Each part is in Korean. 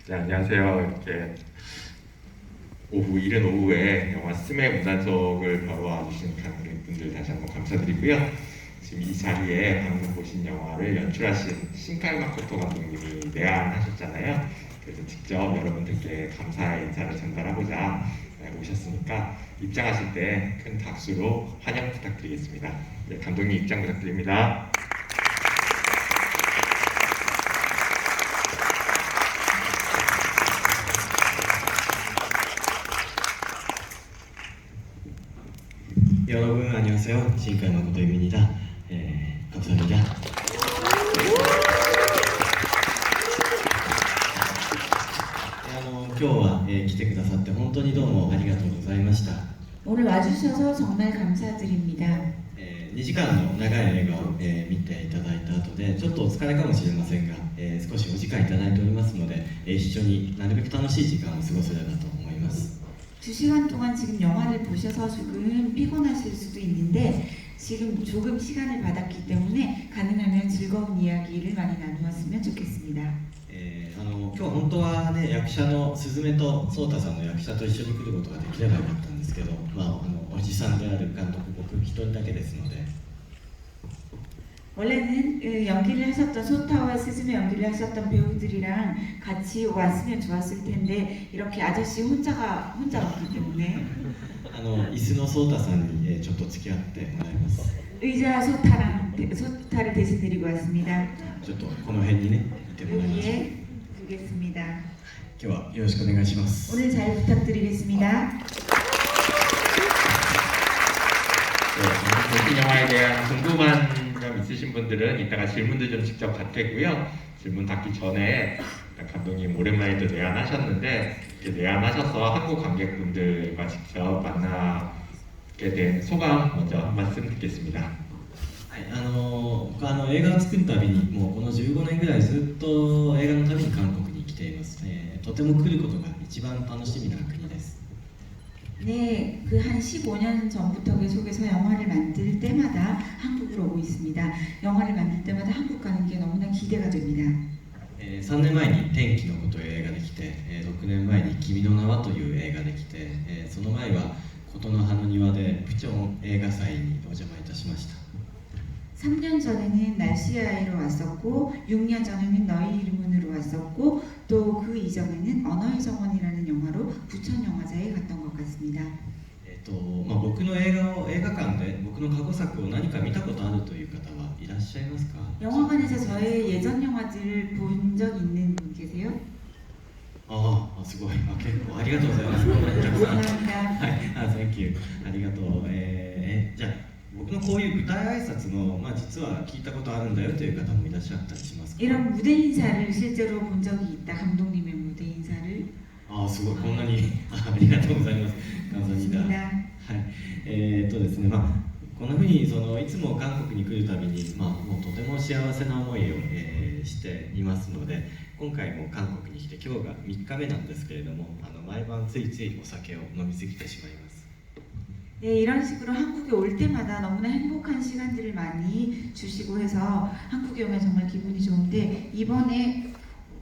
네, 안녕하세요. 이렇게 이른 오후에 영화 스메 문단속을 보러 와주신 관객분들 다시 한번 감사드리고요. 지금 이 자리에 방금 보신 영화를 연출하신 신칼 마코토 감독님이 내한하셨잖아요. 그래서 직접 여러분들께 감사의 인사를 전달하고자 오셨으니까 입장하실 때 큰 박수로 환영 부탁드리겠습니다. 네, 감독님 입장 부탁드립니다. 여러분 안녕하세요. 신카이 마코토입니다. 감사합니다. 今日は、来てくださって本当にどうもありがとうございました。 오늘 와주셔서 정말 감사드립니다. 2時間の長い映画を、見ていただいた後でちょっとお疲れかもしれませんが、少しお時間いただいておりますので、一緒になるべく楽しい時間を過ごせればと思います。 2시간 동안 지금 영화를 보셔서 조금 피곤하실 수도 있는데 지금 조금 시간을 받았기 때문에 가능하면 즐거운 이야기를 많이 나누었으면 좋겠습니다. 今日本当はね、役者の鈴芽と颯太さんの役者と一緒に来ることができればよかったんですけど、おじさんである監督僕一人だけですので、 원래는 연기를 하셨던 소타와 스즈메 연기를 하셨던 배우들이랑 같이 왔으면 좋았을 텐데 이렇게 아저씨 혼자 왔기 때문에 椅子の颯太さんに、ちょっと付き合ってもらいます。 의자 소타를 대신 데리고 왔습니다. ちょっとこの辺にねいてもらいましょう。 여기에 두겠습니다. 今日はよろしくお願いします。 오늘 잘 부탁드리겠습니다. 네, 보신 영화에 대한 궁금한 점 있으신 분들은 이따가 질문들 좀 직접 받겠고요. 질문 받기 전에 감독님 오랜만에 또 내한하셨는데 이렇게 내한하셔서 한국 관객분들과 직접 만나게 된 소감 먼저 한 말씀 듣겠습니다. はい、僕映画を作るたびにもうこの15年ぐらいずっと映画のたびに韓国に来ています。とても来ることが一番楽しみな国です。 네, 그 한 15년 전부터 계속해서 영화를 만들 때마다 한국으로 오고 있습니다. 영화를 만들 때마다 한국 가는 게 너무나 기대가 됩니다. 3年前に天気のことという映画で来て、6年前に君の名はという映画で来て、その前は琴の葉の庭でプチョン映画祭にお邪魔いたしました。 3년 전에는 날씨의 아이로 왔었고 6년 전에는 너희 이름으로 왔었고 또 그 이전에는 언어의 정원이라는 영화로 부천 영화제에 갔던 것 같습니다. 僕の映画館で僕の過去作を何か見たことあるという方はいらっしゃいますか？ 영화관에서 저의 예전 영화들을 본 적 있는 분 계세요? すごい。結構ありがとうございます。こんなにたくさん。 감사합니다. はい、Thank you。ありがとう。じゃあ僕のこういう舞台挨拶の、実は聞いたことあるんだよという方もいらっしゃったりしますか？ 이런 무대 인사를 실제로 본 적이 있다. 감독님의 무대 인사를. すごい。こんなにありがとうございます。감사합니다。 고맙습니다. はい。ですね、こんなふうにいつも韓国に来るたびに、もうとても幸せな思いを、していますので、今回も韓国に来て今日が3日目なんですけれども、毎晩ついついお酒を飲み過ぎてしまいます。 네, 이런 식으로 한국에 올 때마다 너무나 행복한 시간들을 많이 주시고 해서 한국에 오면 정말 기분이 좋은데 이번에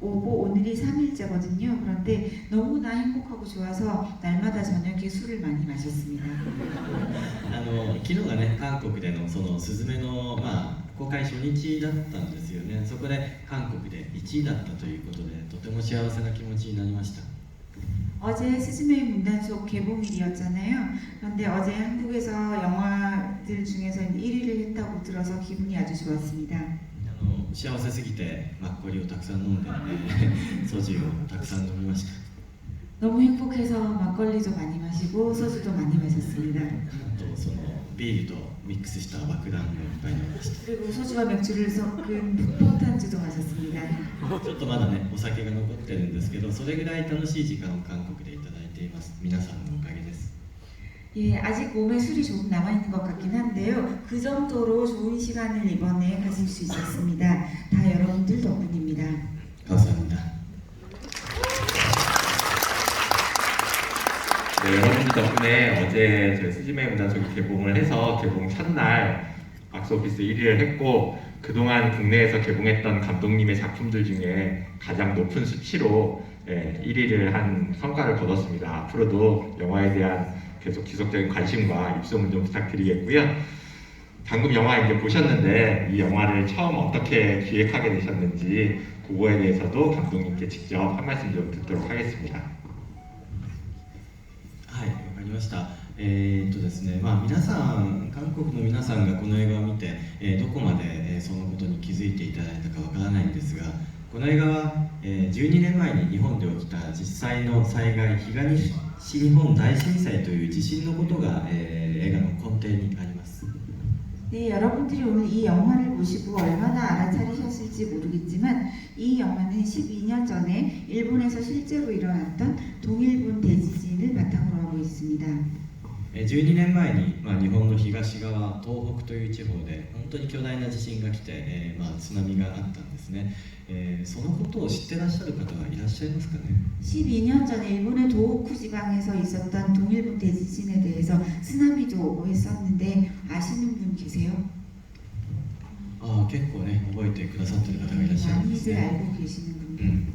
오고 오늘이 3일째거든요. 그런데 너무나 행복하고 좋아서 날마다 저녁에 술을 많이 마셨습니다. 昨日がね、韓国でのそのスズメの、公開初日だったんですよね。そこで韓国で1位だったということで、とても幸せな気持ちになりました。 어제 스즈메의 문단속 개봉일이었잖아요. 그런데 어제 한국에서 영화들 중에서 1위를 했다고 들어서 기분이 아주 좋았습니다. 幸せすぎてマッコリをたくさん飲んで、ソジュをたくさん飲みました。 너무 행복해서 막걸리도 많이 마시고 소주도 많이 마셨습니다. あとそのビールとミックスした爆弾をいっぱい飲みました。 그리고 소주와 맥주를 섞은 폭탄주도 마셨습니다. ちょっとまだね、お酒が残ってるんですけど、それぐらい楽しい時間を韓国でいただいています。皆さんのおかげです。 예, 아직 몸에 술이 조금 남아있는 것 같긴 한데요. 그 정도로 좋은 시간을 이번에 가질 수 있었습니다. 다 여러분들 덕분입니다. 감사합니다. 네, 여러분들 덕분에 어제 저희 스즈메 문단속이 개봉을 해서 개봉 첫날 박스오피스 1위를 했고 그동안 국내에서 개봉했던 감독님의 작품들 중에 가장 높은 수치로 1위를 한 성과를 거뒀습니다. 앞으로도 영화에 대한 계속 지속적인 관심과 입소문 좀 부탁드리겠고요. 방금 영화 이제 보셨는데 이 영화를 처음 어떻게 기획하게 되셨는지 그거에 대해서도 감독님께 직접 한 말씀 좀 듣도록 하겠습니다. はい、わかりました。ですね、皆さん、韓国の皆さんがこの映画を見て、どこまで、そのことに気づいていただいたかわからないんですが、この映画は、12年前に日本で起きた実際の災害、東日本大震災という地震のことが、映画の根底にあります。 네, 여러분들이 오늘 이 영화를 보시고 얼마나 알아차리셨을지 모르겠지만 이 영화는 12년 전에 일본에서 실제로 일어났던 동일본 대지진을 바탕으로 하고 있습니다. 12年前に、日本の東側、東北という地方で本当に巨大な地震が来て、津波があったんですね、そのことを知ってらっしゃる方はいらっしゃいますかね。 12년 전에 일본의 도호쿠 지방에서 있었던 동일본 대지진에 대해서 쓰나미도 오고 했었는데 아시는 분 계세요? 結構ね、覚えてくださってる方がいらっしゃるんです 많이들 ね。 알고 계시는 분들.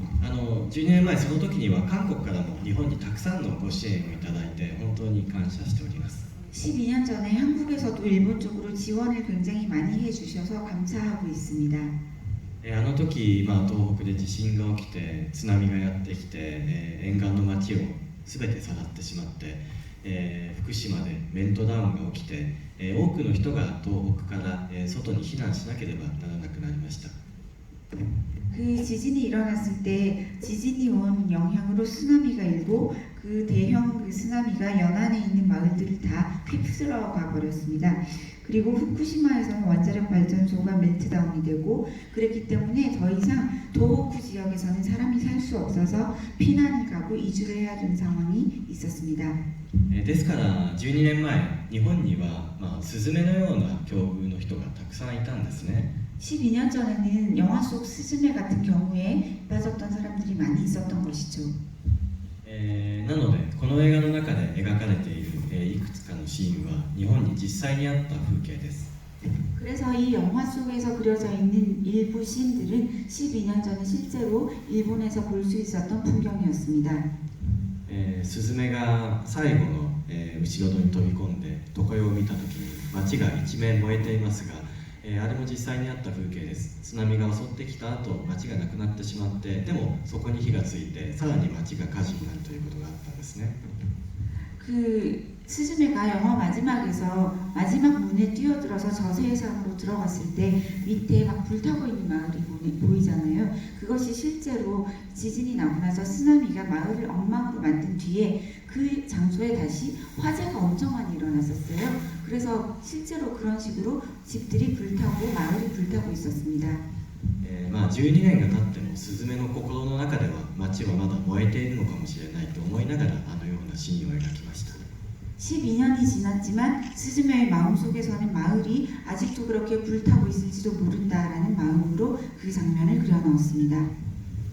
12年前、その時には韓国からも日本にたくさんのご支援をいただいて本当に感謝しております。 12년 전에 한국에서도 일본 쪽으로 지원을 굉장히 많이 해주셔서 감사하고 있습니다. あの時、東北で地震が起きて津波がやってきて、沿岸の町を全てさらってしまって、福島でメルトダウンが起きて、多くの人が東北から、外に避難しなければならなくなりました。 그 지진이 일어났을 때 지진이 온 영향으로 쓰나미가 일고 그 대형 그 쓰나미가 연안에 있는 마을들을 다 휩쓸어 가버렸습니다. 그리고 후쿠시마에서는 원자력 발전소가 멜트다운이 되고 그랬기 때문에 더 이상 도호쿠 지역에서는 사람이 살 수 없어서 피난을 가고 이주를 해야 되는 상황이 있었습니다. ですから12年前、日本には、スズメのような境遇の人がたくさんいたんですね。 12년 전에는 영화 속 스즈메 같은 경우에 빠졌던 사람들이 많이 있었던 것이죠. なのでこの映画の中で描かれている、いくつかのシーンは日本に実際にあった風景です。 그래서 이 영화 속에서 그려져 있는 일부 씬들은 12년 전에 실제로 일본에서 볼 수 있었던 풍경이었습니다. スズメが最後の、後ろ戸に飛び込んで都会を見た時に街が一面燃えていますが、あれも実際にあった風景です。津波が襲ってきた後、街がなくなってしまって、でもそこに火がついてさらに街が火事になるということがあったんですね。 그 스즈메가 영화 마지막에서 마지막 문에 뛰어들어서 저세상으로 들어갔을 때 밑에 막 불타고 있는 마을이 보이잖아요. 그것이 실제로 지진이 나고 나서 쓰나미가 마을을 엉망으로 만든 뒤에 그 장소에 다시 화재가 엄청 많이 일어났었어요. 그래서 실제로 그런 식으로 집들이 불타고 마을이 불타고 있었습니다. 12年が経ってもスズメの心の中では街はまだ燃えているのかもしれないと思いながらあのようなシーンを描きました。 12년이 지났지만 스즈메의 마음속에서는 마을이 아직도 그렇게 불타고 있을지도 모른다라는 마음으로 그 장면을 그려넣었습니다.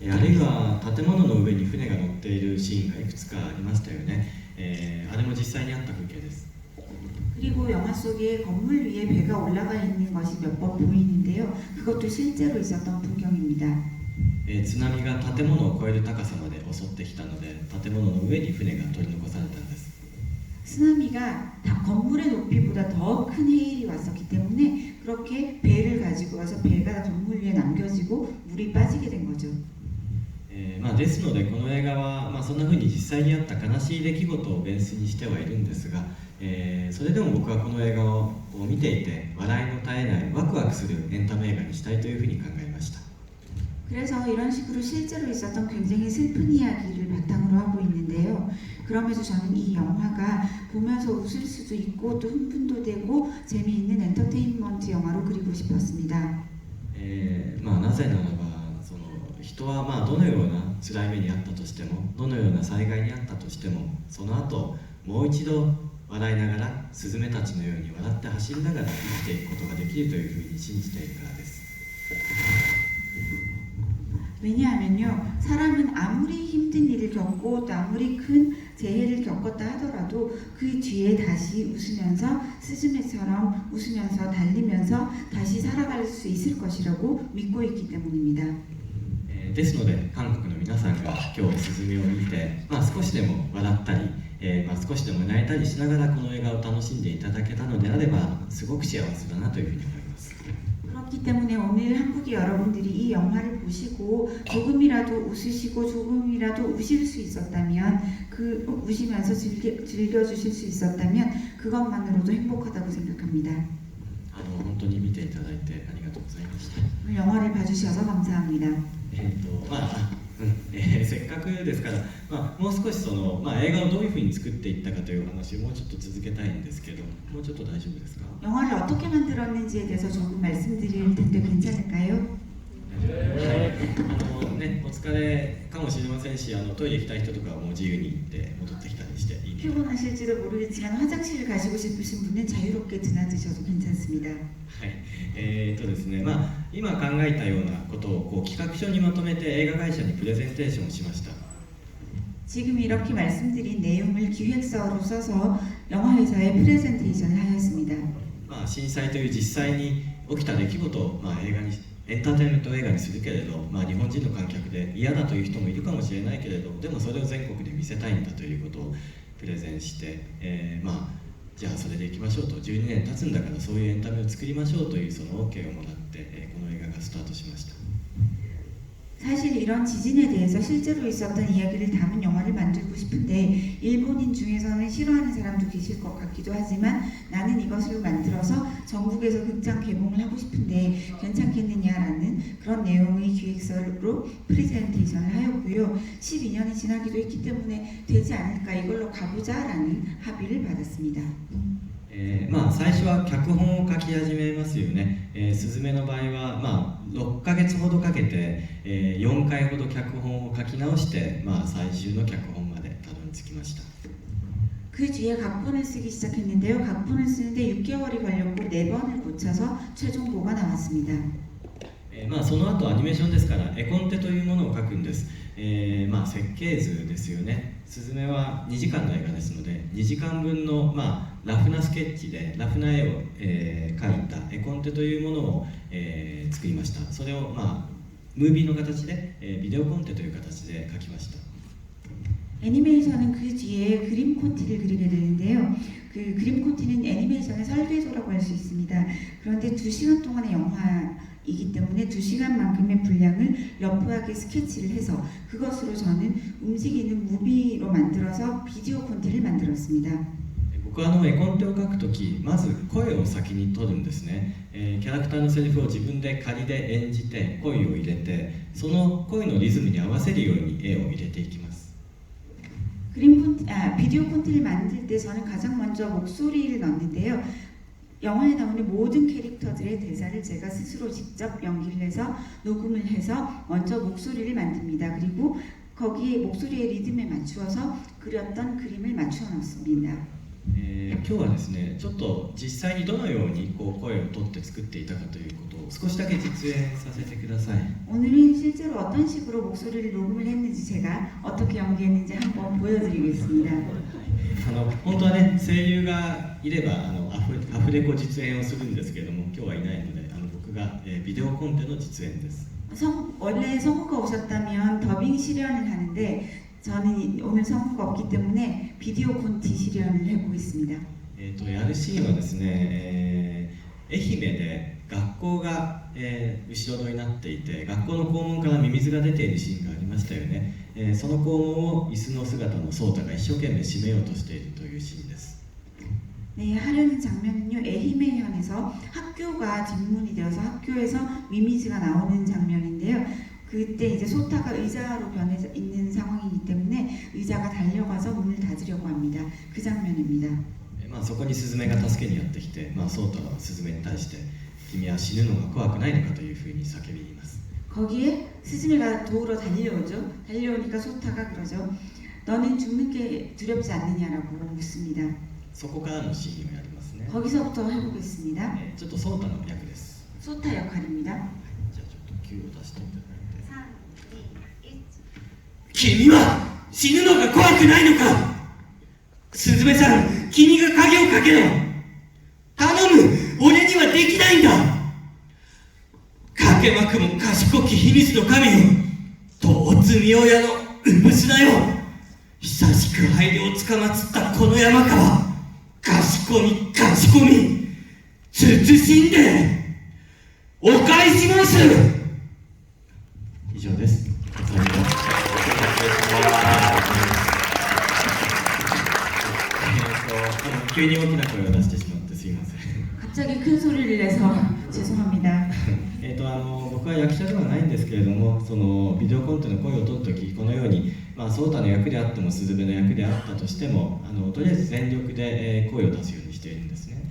あるいは建物の上に船が乗っているシーンがいくつかありましたよね。あれも実際にあった風景です。 그리고 영화 속에 건물 위에 배가 올라가 있는 것이 몇 번 보이는데요. 그것도 실제로 있었던 풍경입니다. 津波が建物を超える高さまで襲ってきたので建物の上に船が取り残されたんです。 쓰나미가 건물의 높이보다 더 큰 해일이 왔었기 때문에 그렇게 배를 가지고 와서 배가 건물 위에 남겨지고 물이 빠지게 된 거죠. ですのでこの映画は、そんな風に実際にあった悲しい出来事をベースにしてはいるんですが、それでも僕はこの映画を見ていて笑いの絶えないワクワクするエンタメ映画にしたいというふうに考えました。 그래서 이런 식으로 실제로 있었던 굉장히 슬픈 이야기를 바탕으로 하고 있는데요. 그럼에도 저는 이 영화가 보면서 웃을 수도 있고 또 흥분도 되고 재미있는 엔터테인먼트 영화로 그리고 싶었습니다. なぜならば人はどのような辛い目にあったとしてもどのような災害にあったとしてもその後もう一度笑いながらスズメたちのように笑って走りながら生きていくことができるというふうに信じているからです。 왜냐하면요, 사람은 아무리 힘든 일을 겪고 또 아무리 큰 재해를 겪었다 하더라도 그 뒤에 다시 웃으면서 스즈메처럼 웃으면서 달리면서 다시 살아갈 수 있을 것이라고 믿고 있기 때문입니다. ですので韓国の皆さんが今日スズメを見て、少しでも笑ったり、少しでも泣いたりしながらこの映画を楽しんでいただけたのであればすごく幸せだなというふうに思います。 그렇기 때문에 오늘 한국의 여러분들이 이 영화를 보시고 조금이라도 웃으시고 조금이라도 우실 수 있었다면 우시면서 즐겨주실 수 있었다면 그것만으로도 행복하다고 생각합니다. 本当に見ていただいてありがとうございました。 오늘 영화를 봐주셔서 감사합니다. せっかくですから、もう少し映画をどういうふうに作っていったかという話をもうちょっと続けたいんですけど、もうちょっと大丈夫ですか？ 영화를 어떻게 만들었는지에 대해서 조금 말씀드릴 텐데 괜찮을까요? お疲れかもしれませんし、トイレ行きたい人とかはもう自由に行って戻ってきたりしていいね。 피곤하실지도 모르겠지만 화장실 가시고 싶으신 분은 자유롭게 드나드셔도 괜찮습니다. ですね、今考えたようなことを企画書にまとめて映画会社にプレゼンテーションしました。 지금 이렇게 말씀드린 내용을 기획서로 써서 영화회사에 프레젠테이션을 하였습니다. 震災という実際に起きた出来事を映画にエンターテインメント映画にするけれど、日本人の観客で嫌だという人もいるかもしれないけれど、でもそれを全国で見せたいんだということをプレゼンして、じゃあそれでいきましょうと、12年経つんだからそういうエンタメを作りましょうというその OK をもらって、この映画がスタートしました。 사실 이런 지진에 대해서 실제로 있었던 이야기를 담은 영화를 만들고 싶은데 일본인 중에서는 싫어하는 사람도 계실 것 같기도 하지만 나는 이것을 만들어서 전국에서 극장 개봉을 하고 싶은데 괜찮겠느냐라는 그런 내용의 기획서로 프레젠테이션을 하였고요. 12년이 지나기도 했기 때문에 되지 않을까 이걸로 가보자라는 합의를 받았습니다. 最初は脚本を書き始めますよね。すずめの場合は、6ヶ月ほどかけて、4回ほど脚本を書き直して、最終の脚本までたどり着きました。 그 뒤에 각본을 쓰기 시작했는데요. 각본을 쓰는데 6개월이 걸렸고 4번을 고쳐서 최종보가 나왔습니다. その後アニメーションですから絵コンテというものを書くんです。設計図ですよね。すずめは2時間の映画ですので2時間分の、ラフなスケッチでラフな絵を、描いた絵コンテというものを、作りました。それを、ムービーの形で、ビデオコンテという形で描きました。 애니메이션은 그 뒤에 그림 콘티를 그리게 되는데요. 그 그림 콘티는 애니메이션의 설계도라고 할 수 있습니다. 그런데 2시간 동안의 영화이기 때문에 2시간만큼의 분량을 러프하게 스케치를 해서 그것으로 저는 움직이는 무비로 만들어서 비디오 콘티를 만들었습니다. 僕は絵コンテを書くとき、まず声を先に取るんですね。キャラクターのセリフを自分で仮で演じて声を入れて、その声のリズムに合わせるように絵を入れていきます。 비디오 콘티를 만들 때 저는 가장 먼저 목소리를 넣는데요. 영화에 나오는 모든 캐릭터들의 대사를 제가 스스로 직접 연기를 해서 녹음을 해서 먼저 목소리를 만듭니다. 그리고 거기에 목소리의 리듬에 맞추어서 그렸던 그림을 맞추어 놓습니다. 今日はですね、ちょっと実際にどのように声を取って作っていたかということを少しだけ実演させてください。 오늘은 실제로 어떤 식으로 목소리를 녹음을 했는지 제가 어떻게 연기했는지 한번 보여드리겠습니다. 本当はね、声優がいればアフレコ実演をするんですけれども、今日はいないので僕が、ビデオコンテの実演です。 원래 성우가 오셨다면 더빙 실현을 하는데 저는 오늘 성우가 없기 때문에 비디오 콘티 실현을 해보겠습니다. やるシーンはですね、愛媛で学校が、後ろ戸になっていて学校の校門からミミズが出ているシーンがありましたよね。その校門を椅子の姿のソータが一生懸命閉めようとしているというシーンです。 네, 하려는 장면은요, 에히메현에서 학교가 뒷문이 되어서 학교에서 미미즈가 나오는 장면인데요. 그때 이제 소타가 의자로 변해 있는 상황이기 때문에 의자가 달려가서 문을 닫으려고 합니다. 그 장면입니다. そこにスズメが助けにやってきて、ソータはスズメに対して君は死ぬのが怖くないのかというふうに叫びます。 거기에 스즈메가 도우러 달려오죠. 달려오니까 소타가 그러죠. 너는 죽는 게 두렵지 않느냐라고 묻습니다. そこからのシーンをやりますね。 거기서부터 해보겠습니다. ちょっとソータの役です。 소타 역할입니다. じゃあちょっとキューを出していただいて。 君は死ぬのが怖くないのか。スズメさん、君が鍵をかけろ。頼む、俺にはできないんだ。かけまくも賢き秘密の神よ。遠積み親の産虫だよ。久しく灰をつかまつったこの山川、かしこみかしこみ、慎んでお返し申す。以上です。急に大きな声を出してしまってすいません。 갑자기 큰 소리를 내서 죄송합니다. 僕は役者ではないんですけれども、そのビデオコンテの声を取るとき、このように、ソータの役であってもスズメの役であったとしても、とりあえず全力で声を出すようにしているんですね。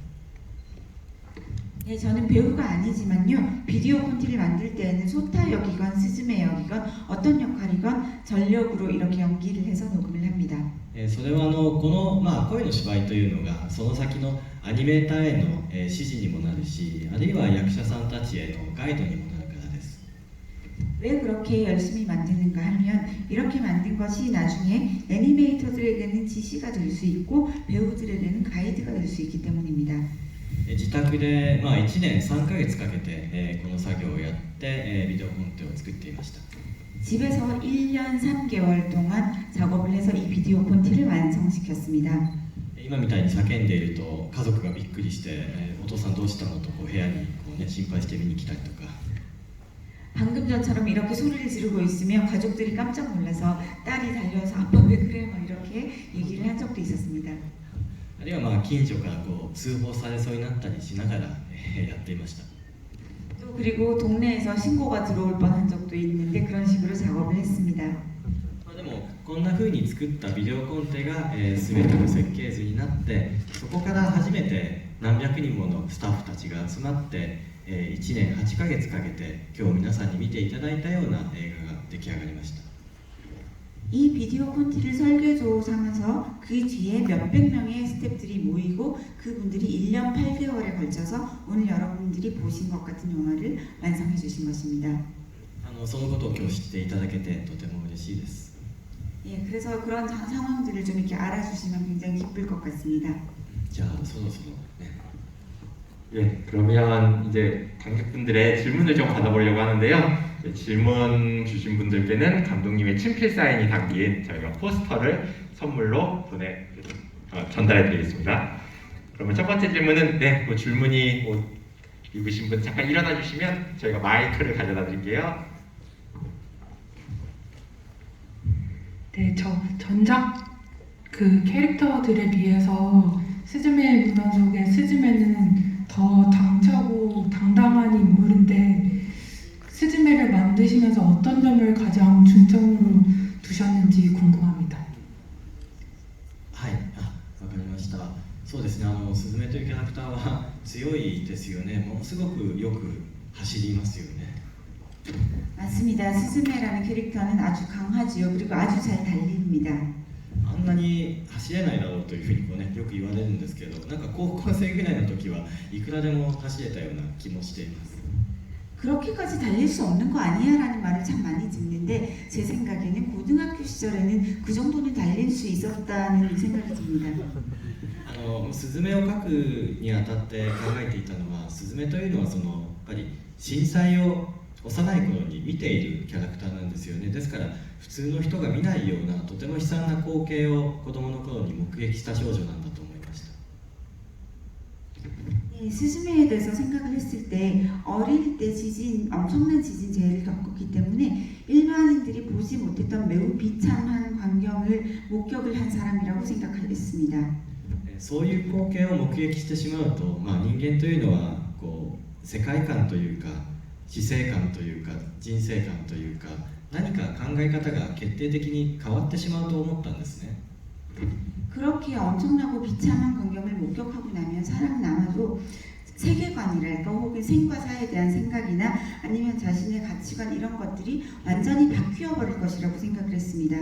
네, 저는 배우가 아니지만요, 비디오 콘티를 만들 때에는 소타 역이건 스즈메 역이건 어떤 역할이건 전력으로 이렇게 연기를 해서 녹음을 합니다. それはこの、声の芝居というのがその先のアニメーターへの、指示にもなるし、あるいは役者さんたちへのガイドにもなるからです。 왜 그렇게 열심히 만드는가 하면 이렇게 만든 것이 나중에 애니메이터들에게는 지시가 될 수 있고 배우들에게는 가이드가 될 수 있기 때문입니다. 自宅で、1年3ヶ月かけて、この作業をやって、ビデオコンテを作っていました。 집에서 1년 3개월 동안 작업을 해서 이 비디오 콘티를 완성시켰습니다. 今みたいに叫んでいると家族がびっくりして、お父さんどうしたのとこう部屋に心配して見に来たりとか、 방금 전처럼 이렇게 소리를 지르고 있으면 가족들이 깜짝 놀라서 딸이 달려와서 아빠 왜 그래? 막 이렇게 얘기를 한 적도 있었습니다. あるいは近所から通報されそうになったりしながら、やっていました。 또 그리고 동네에서 신고가 들어올 뻔한 적도 있는데 그런 식으로 작업을 했습니다. でもこんな風に作ったビデオコンテが、全ての設計図になって、そこから初めて何百人ものスタッフたちが集まって、1年8ヶ月かけて今日皆さんに見ていただいたような映画が出来上がりました。 이 비디오 콘티를 설계조 삼아서 그 뒤에 몇백 명의 스태프들이 모이고 그분들이 1년 8개월에 걸쳐서 오늘 여러분들이 보신 것 같은 영화를 완성해 주신 것입니다. そのことを今日知っていただけてとても嬉しいです。 예, 그래서 그런 상황들을 좀 이렇게 알아주시면 굉장히 기쁠 것 같습니다. じゃあそろそろね。 예, 그러면 이제 관객분들의 질문을 좀 받아보려고 하는데요. 질문 주신 분들께는 감독님의 친필 사인이 담긴 저희가 포스터를 선물로 전달해 드리겠습니다. 그러면 첫 번째 질문은 그 줄무늬 옷 입으신 분 잠깐 일어나 주시면 저희가 마이크를 가져다 드릴게요. 네, 저 전작 그 캐릭터들에 비해서 스즈메의 문화 속의 스즈메는 더 당차고 당당한 인물인데 스즈메를 만드시면서 어떤 점을 가장 중점으로 두셨는지 궁금합니다. はい、わかりました。そうですね、スズメというキャラクターは強いですよね。ものすごくよく走りますよね。 맞습니다. 스즈메라는 캐릭터는 아주 강하지요. 그리고 아주 잘 달립니다. あんなに走れないだろうというふうによく言われるんですけど、なんか高校生ぐらいの時はいくらでも走れたような気もしています。 그렇게까지 달릴 수 없는 거 아니야? 라는 말을 참 많이 듣는데 제 생각에는 고등학교 시절에는 그 정도는 달릴 수 있었다는 생각이 듭니다. スズメを描くにあたって考えていたのは、スズメというのはやっぱり震災を幼い頃に見ているキャラクターなんですよね。ですから普通の人が見ないようなとても悲惨な光景を子供の頃に目撃した少女なんだと思いました。 스즈메에 대해서 생각을 했을 때 어릴 때 엄청난 지진 재해를 겪었기 때문에 일반인들이 보지 못했던 매우 비참한 광경을 목격을 한 사람이라고 생각했습니다. そういう光景を目撃してしまうと、人間というのは世界観というか死生観というか人生観というか何か考え方が決定的に変わってしまうと思ったんですね。 그렇게 엄청나고 비참한 광경을 목격하고 나면 사람은 아마도 세계관이랄까 혹은 생과 사에 대한 생각이나 아니면 자신의 가치관 이런 것들이 완전히 바뀌어 버릴 것이라고 생각을 했습니다.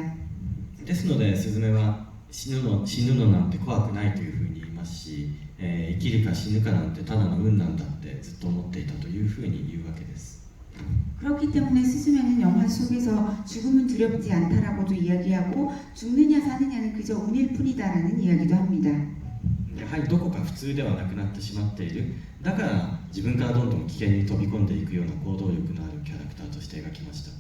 ですのでスズメは死ぬのなんて怖くないというふうに言いますし、生きるか死ぬかなんてただの運なんだってずっと思っていたというふうに言うわけです。 그렇기 때문에 스즈메는 영화 속에서 죽음은 두렵지 않다라고도 이야기하고 죽느냐 사느냐는 그저 운일 뿐이다라는 이야기도 합니다. やはりどこか普通ではなくなってしまっている。だから自分からどんどん危険に飛び込んでいくような行動力のあるキャラクターとして描きました。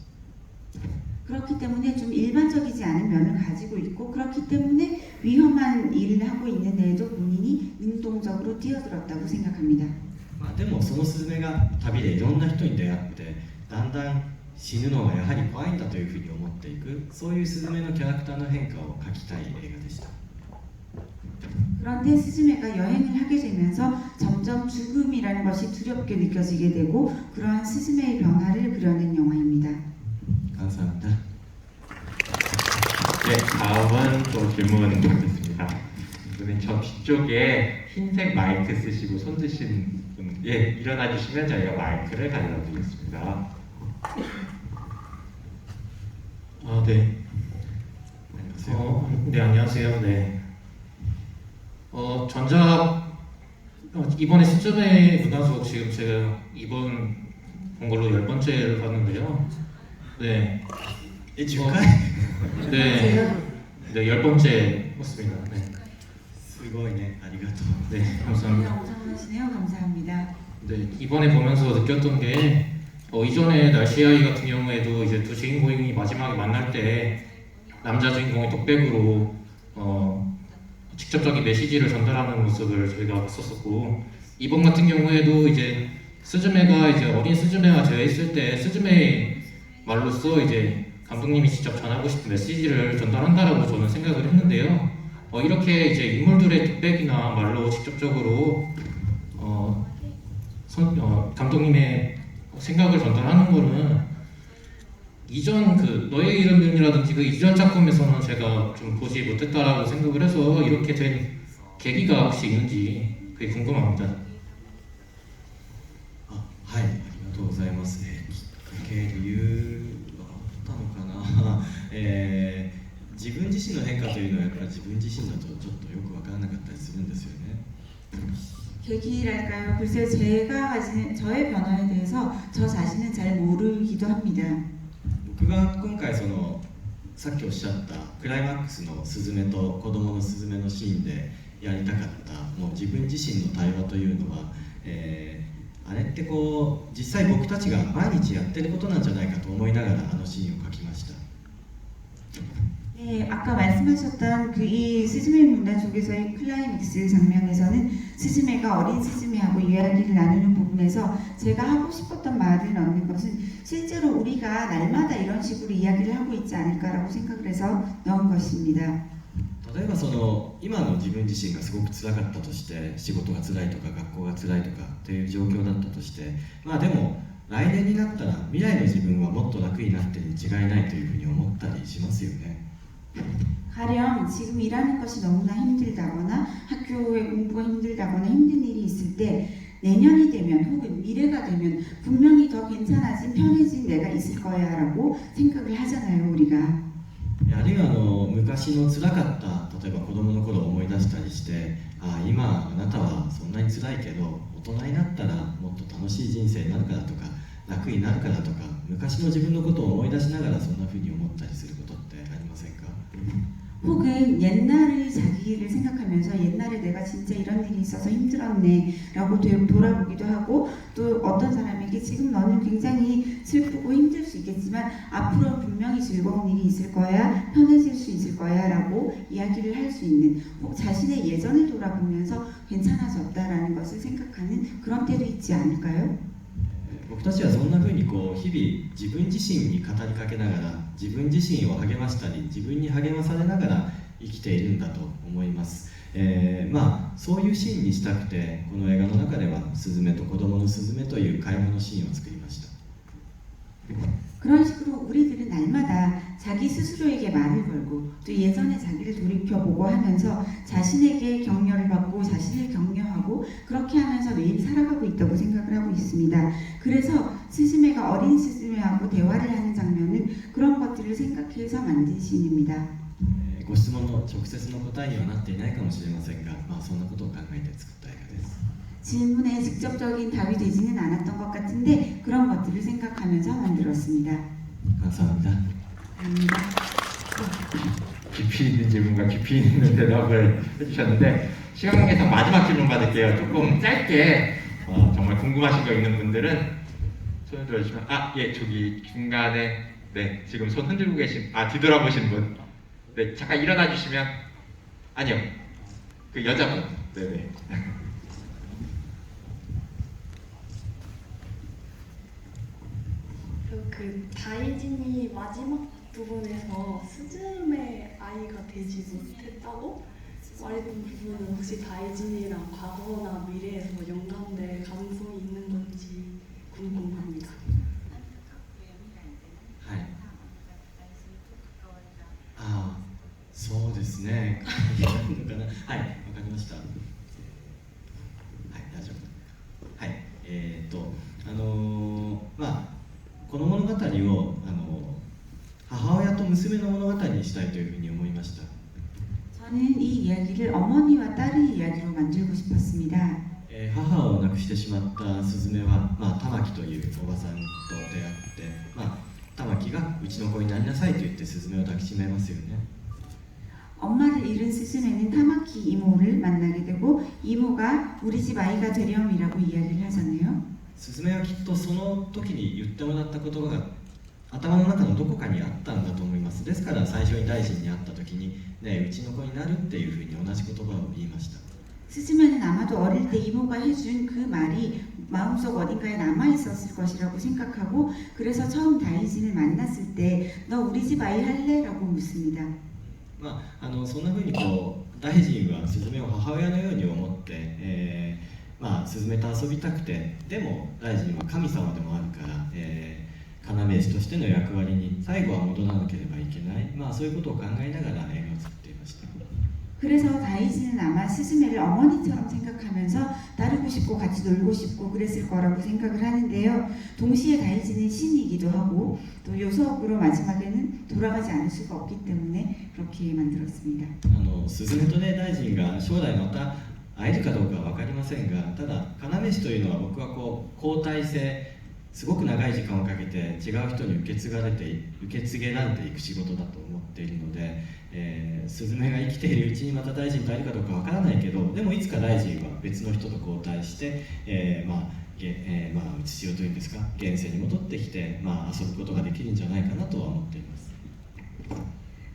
그렇기 때문에 좀 일반적이지 않은 면을 가지고 있고 그렇기 때문에 위험한 일을 하고 있는데도 본인이 능동적으로 뛰어들었다고 생각합니다. まあ、でもそのスズメが旅でいろんな人に出会ってだんだん死ぬのがやはり怖いんだというふうに思っていくそういうスズメのキャラクターの変化を描きたい映画でした。 그런데 스즈메가 여행을 하게 되면서 점점 죽음이라는 것이 두렵게 느껴지게 되고 그러한 스즈메의 변화를 그려낸 영화입니다. 감사합니다. 네, 다음은 또 질문 받겠습니다. 이번엔 저 뒤쪽에 흰색 마이크 쓰시고 손 드신 분, 예, 일어나 주시면 저희가 마이크를 가져다 드리겠습니다. 네. 안녕하세요. 네, 안녕하세요. 네. 전작 이번에 스즈메 문화속 지금 제가 이번 본 걸로 10번째를 봤는데요. 네. 10回 네. 네, 10번째 봤습니다. 네. すごいねありがとう。 네, 감사합니다. 엄청나시네요. 감사합니다. 네, 이번에 보면서 느꼈던 게 이전에 날씨아이 같은 경우에도 이제 두 주인공이 마지막에 만날 때 남자 주인공이 독백으로 직접적인 메시지를 전달하는 모습을 저희가 봤었고 이번 같은 경우에도 이제 스즈메가 이제 어린 스즈메와 되어 있을 때 스즈메의 말로써 이제 감독님이 직접 전하고 싶은 메시지를 전달한다라고 저는 생각을 했는데요. 이렇게 이제 인물들의 독백이나 말로 직접적으로 감독님의 생각을 전달하는 거는 이전 그 너의 이름이라든지 그 이전 작품에서는 제가 좀 보지 못했다라고 생각을 해서 이렇게 된 계기가 혹시 있는지 그게 궁금합니다. はい、ありがとうございます。きっかけ理由があったのかな、自分自身の変化というのはやっぱり自分自身だとちょっとよく分からなかったりするんですよね。 계기랄까요? 글쎄요, 제가 가진 저의 변화에 대해서 저 자신은 잘 모르기도 합니다. 僕が今回さっきおっしゃったクライマックスのスズメと子供のスズメのシーンでやりたかったもう自分自身の対話というのは、あれってこう実際僕たちが毎日やってることなんじゃないかと思いながらあのシーンを描きました。 네, 아까 말씀하셨던 그 이 스즈메 문단 속에서의 클라이맥스 장면에서는 스즈메가 어린 스즈메하고 이야기를 나누는 부분에서 제가 하고 싶었던 말을 넣는 것은 실제로 우리가 날마다 이런 식으로 이야기를 하고 있지 않을까라고 생각을 해서 넣은 것입니다. 例えば今の自分自身がすごく辛かったとして仕事が辛いとか学校が辛いとかという状況だったとしてまあでも来年になったら未来の自分はもっと楽になってるに違いないというふうに思ったりしますよね。 가령 지금 일하는 것이 너무나 힘들다거나 학교의 공부가 힘들다거나 힘든 일이 있을 때 내년이 되면 혹은 미래가 되면 분명히 더 괜찮아진 편해진 내가 있을 거야 라고 생각을 하잖아요 우리가. あるいは昔の辛かった例えば子供の頃を思い出したりして今あなたはそんなに辛いけど大人になったらもっと楽しい人生になるからとか楽になるからとか昔の自分のことを思い出しながらそんな風に思ったりすることってありませんか？ 혹은 옛날의 자기를 생각하면서 옛날에 내가 진짜 이런 일이 있어서 힘들었네 라고 돌아보기도 하고 또 어떤 사람에게 지금 너는 굉장히 슬프고 힘들 수 있겠지만 앞으로 분명히 즐거운 일이 있을 거야 편해질 수 있을 거야 라고 이야기를 할 수 있는 자신의 예전을 돌아보면서 괜찮아졌다라는 것을 생각하는 그런 때도 있지 않을까요? 僕たちはそんな風にこう日々自分自身に語りかけながら自分自身を励ましたり自分に励まされながら生きているんだと思います、まあそういうシーンにしたくてこの映画の中ではスズメと子供のスズメという会話のシーンを作りました。 그런 식으로 우리들은 날마다 자기 스스로에게 말을 걸고 또 예전의 자기를 돌이켜보고 하면서 자신에게 격려를 받고 자신을 격려하고 그렇게 하면서 매일 살아가고 있다고 생각을 하고 있습니다. 그래서 스즈메가 어린 스즈메하고 대화를 하는 장면은 그런 것들을 생각해서 만든 시입니다. ご質問の直接の答えにはなっていないかもしれませんが、まあ、そんなことを考えて作った映画です。 질문에 직접적인 답이 되지는 않았던 것 같은데 그런 것들을 생각하면서 만들었습니다. 감사합니다. 깊이 있는 질문과 깊이 있는 대답을 해주셨는데 시간 관계상 마지막 질문 받을게요. 조금 짧게 정말 궁금하신 거 있는 분들은 손을 들어주시면 예 저기 중간에 네, 지금 손 흔들고 계신, 뒤돌아보신 분. 네, 잠깐 일어나 주시면. 아니요. 그 여자분. 네네. 그 다이진이 마지막 부분에서 스즈메 아이가 되지 못했다고 말했던 부분은 혹시 다이진이랑 과거나 미래에서 연관될 가능성이 있는 건지 궁금합니다. はい。ああ、そうですね。いるのかな。はい、わかりました。はい、大丈夫。はい、まあこの物語を母親と娘の物語にしたいというふうに思いました。 저는 이 이야기를 어머니와 딸의 이야기로 만들고 싶었습니다. 母を亡くしてしまったスズメは、玉木というおばさんと出会って、玉木がうちの子になりなさいと言ってスズメを抱きしめますよね。 엄마를 잃은 스즈메는 타마키 이모를 만나게 되고 이모가 우리 집 아이가 되렴이라고 이야기를 하잖아요. スズメはきっとその時に言ってもらった言葉が頭の中のどこかにあったんだと思います。ですから最初に大臣に会った時にね、うちの子になるっていうふうに同じ言葉を言いました。 스즈메는 아마도 어릴 때 이모가 해준 그 말이 마음속 어딘가에 남아있었을 것이라고 생각하고 그래서 처음 다이진을 만났을 때 너 우리 집 아이 할래? 라고 묻습니다. そんなふうにこう大臣はスズメを母親のように思って、スズメと遊びたくて、でも大臣は神様でもあるから、要石としての役割に最後は戻らなければいけない、そういうことを考えながら映画を作っていました。 그래서 다이진은 아마 스즈메를 어머니처럼 생각하면서 따르고 싶고 같이 놀고 싶고 그랬을 거라고 생각을 하는데요. 동시에 다이진은 신이기도 하고 또 요석으로 마지막에는 돌아가지 않을 수가 없기 때문에 그렇게 만들었습니다. スズメとね大臣が将来また会えるかどうかは分かりませんが、ただ要石というのは僕はこう交代制、すごく長い時間をかけて違う人に受け継がれていく仕事だと思っているので、スズメが生きているうちにまた大臣と会えるかどうかわからないけど、でもいつか大臣は別の人と交代して、うつしろというんですか、現世に戻ってきて、遊ぶことができるんじゃないかなとは思っています。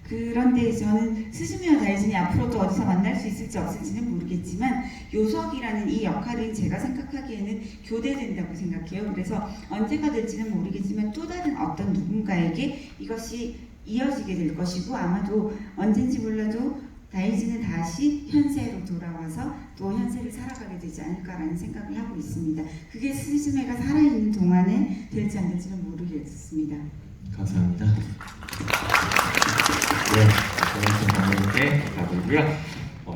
그런데 저는 스즈메와 다이진이 앞으로도 어디서 만날 수 있을지 없을지는 모르겠지만 요석이라는 이 역할은 제가 생각하기에는 교대된다고 생각해요. 그래서 언제가 될지는 모르겠지만 또 다른 어떤 누군가에게 이것이 이어지게 될 것이고 아마도 언젠지 몰라도 다이진은 다시 현세로 돌아와서 또 현세를 살아가게 되지 않을까라는 생각을 하고 있습니다. 그게 스즈메가 살아있는 동안에 될지 안 될지는 모르겠습니다. 감사합니다. 네, 고맙습니다. 감독님께 감사드리고요.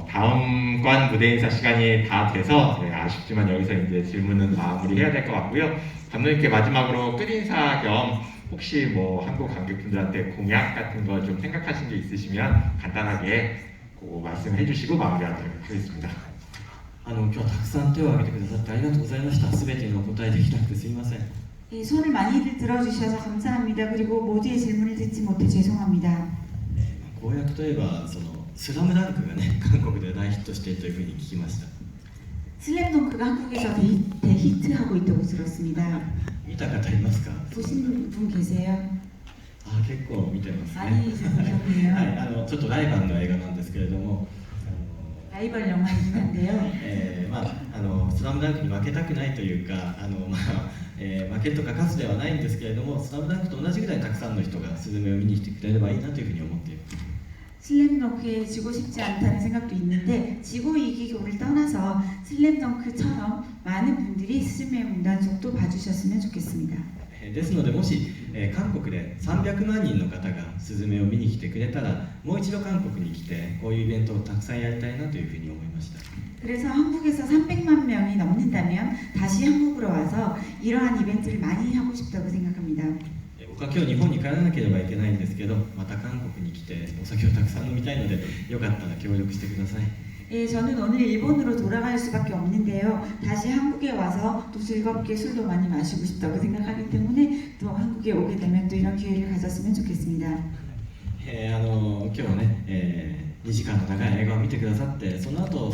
다음 관 무대 인사 시간이 다 돼서 아쉽지만 여기서 이제 질문은 마무리해야 될 것 같고요. 감독님께 마지막으로 끝 인사 겸 혹시 뭐 한국 관객분들한테 공약 같은 거 좀 생각하신 게 있으시면 간단하게 말씀해 주시고 마무리하도록 하겠습니다. 今日はたくさん手を挙げてくださってありがとうございました。すべてにお答えできなくてすみません。 예, 손을 많이들 들어주셔서 감사합니다. 그리고 모두의 질문을 듣지 못해 죄송합니다. 公約といえばスラムダンクがね韓国で大ヒットしているというふうに聞きました。 슬램덩크가 한국에서 대히트하고 있다고 들었습니다. 見た方いますか？ 보신 분 계세요? 結構見てますね。 많이 보셨네요. はい、ちょっとライバルの映画なんですけれども、 라이벌 영화이긴 한데요. スラムダンクに負けたくないというか、負けとか勝つではないんですけれども、スラムダンクと同じぐらいたくさんの人がスズメを見に来てくれればいいなというふうに思っています。 슬램덩크에 지고 싶지 않다는 생각도 있는데 지고 이기고를 떠나서 슬램덩크처럼 많은 분들이 스즈메 문단속도 봐주셨으면 좋겠습니다. ですのでもし、韓国で300万人の方がスズメを見に来てくれたらもう一度韓国に来てこういうイベントをたくさんやりたいなというふうに思いました。 그래서 한국에서 300만 명이 넘는다면 다시 한국으로 와서 이러한 이벤트를 많이 하고 싶다고 생각합니다. 僕は今日日本に帰らなければいけないんですけど、また韓国に来てお酒をたくさん飲みたいのでよかったら協力してください。 예, 저는 오늘 일본으로 돌아갈 수밖에 없는데요. 다시 한국에 와서 또 즐겁게 술도 많이 마시고 싶다고 생각하기 때문에 또 한국에 오게 되면 또 이런 기회를 가졌으면 좋겠습니다. 今日ね、2時間の長い映画を見てくださって、その後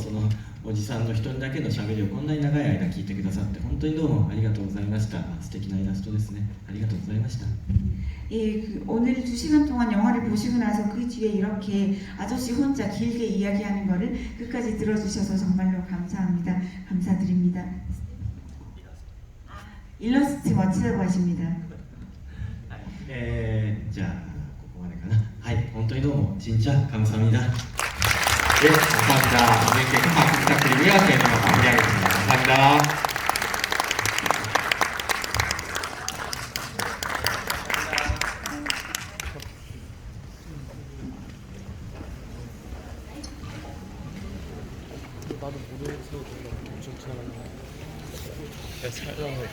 おじさんの一人だけのしゃべりをこんなに長い間聞いてくださって本当にどうもありがとうございました。素敵なイラストですね。ありがとうございました。 예, 오늘 2시간 동안 영화를 보시고 나서 그 뒤에 이렇게 아저씨 혼자 길게 이야기하는 거를 끝까지 들어주셔서 정말로 감사합니다. 감사드립니다. 일러스트 멋지다고 하십니다. じゃあここまでかな。はい、本当にどうも진짜 감사합니다. 네, 감사합니다. 선생님께 큰 박수 부탁드리고요. 저희는 마무리하겠습니다. 감사합니다. 나도 모르는 새우 엄청 지나가는 거. 내가 촬영을